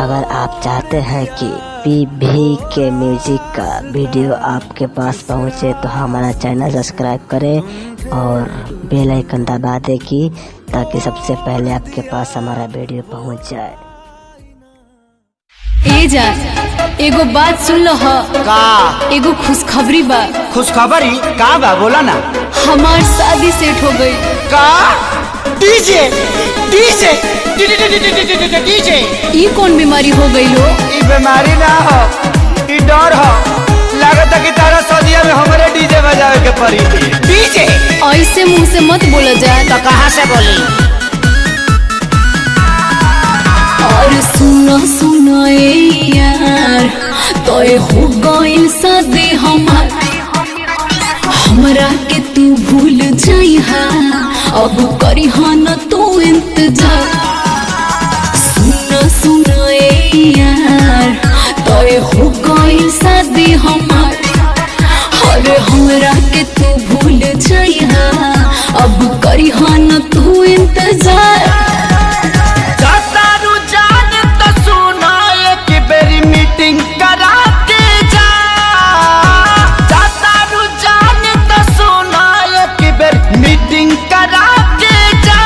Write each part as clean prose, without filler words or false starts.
अगर आप चाहते हैं कि पीवी के म्यूजिक का वीडियो आपके पास पहुंचे तो हमारा चैनल सब्सक्राइब करें और बेल आइकन दबा दें कि ताकि सबसे पहले आपके पास हमारा वीडियो पहुंच जाए। ए जा एगो बात सुन लो का एगो खुशखबरी बा। खुशखबरी का बा बोला ना। हमार शादी सेट हो गई। का डीजे डीजे डीजे ये कौन बीमारी हो गई हो? ई बीमारी ना हो, ई डर हो। लागत कि तारा सदिया में हमारे डीजे बजावे के पड़ी। डीजे ऐसे मुंह से मत बोला जाए। तो कहाँ से बोली? और सुनो सुनो यार तो हो गई शादी हमार, हमरा के तू भूल जाइहा अब करी न तू इंतजार। सुनो सुनो यार तो हो गई शादी हमार, अरे हमरा के तू भूल जाइहा अब करी न तू इंतजार। मीटिंग करा के जा, जाता रुझान तो सुना एक बेर मीटिंग करा के जा।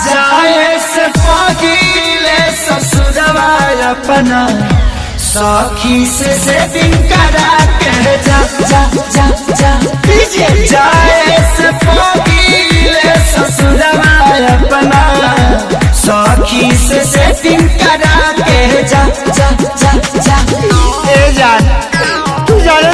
जाए से पगीले ससुरवा अपना सखी से सेटिंग करा के जा जा जा जा। जाए से पगीले ससुरवा अपना सखी से सेटिंग करा के जा जा जा जा। ए जान तू जाने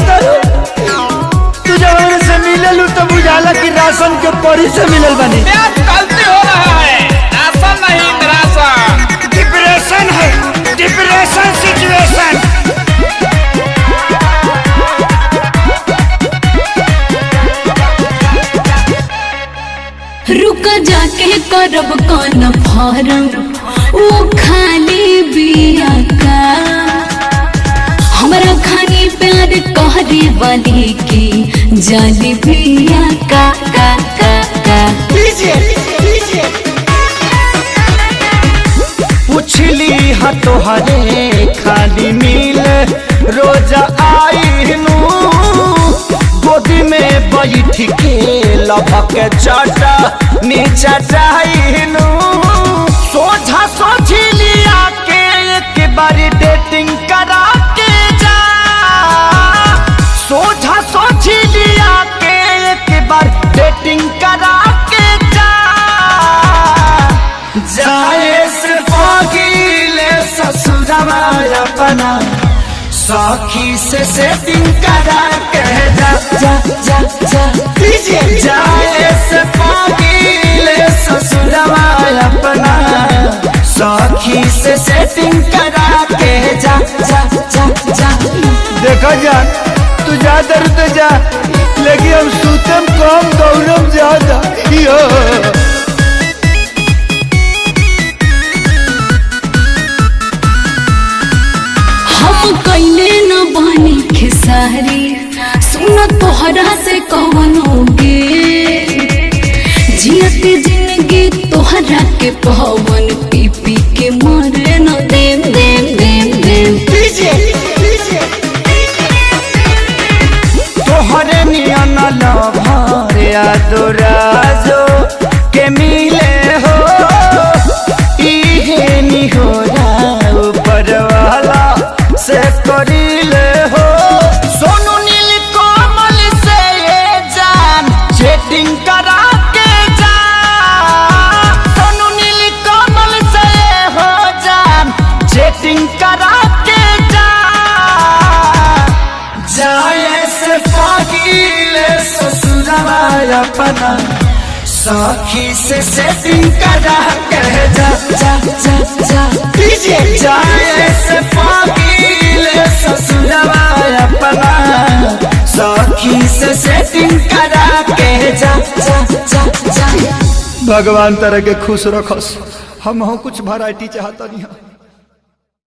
तू जब से मिलल तो बुझाला कि राशन के परी से मिलल बनी। गलती हो रहा है, राशन नहीं राशन। डिप्रेशन है, डिप्रेशन सिचुएशन। रुका जाके करब कौन फारम वो खाली बिया का, हमरा खानी प्यार कहरे वाली की जाली बिया का का का का। पुछली हा तोहरे खाली मिल रोज आई गोदी में बैठ के लभक चाटा नीचा चाहनू। सोझा सोची लिया के एक बारी डेटिंग करा के जा, सोझा सोची लिया के एक बार डेटिंग करा के जा। जाए से पगीले ससुरवा अपना सखी से सेटिंग करा के जा जा जा जा। जाए से पगीले ससुरवा अपना सखी से सेटिंग करा के जा जा जा जा। देखो जान तू जा दर तो जा, लेकिन हम सूतम कम दौड़म ज्यादा। हम कैले न बनी खेसारी, सुन तोहरा से कवनोगे जियते जिंदगी तोहरा के पवन पी पी के मरे न देम देम देम देम। तोहरे नियन लभर यादोराजो के मिले हो, इहे निहोरा ऊपर वाला से करीले हो। सोनू नील कोमल से ये जान चैटिंग करा के जा, सोनू नील कोमल से हो जान चैटिंग करा के जा। जाए से पगीले ससुरवा अपना सखी से सेटिंग करा के जा जा जा जा। जाए से पगीले ससुरवा अपना सखी से सेटिंग करा के जा जा जा जा। भगवान तरह के खुश रखस, हम कुछ वैरायटी चाहता नहीं।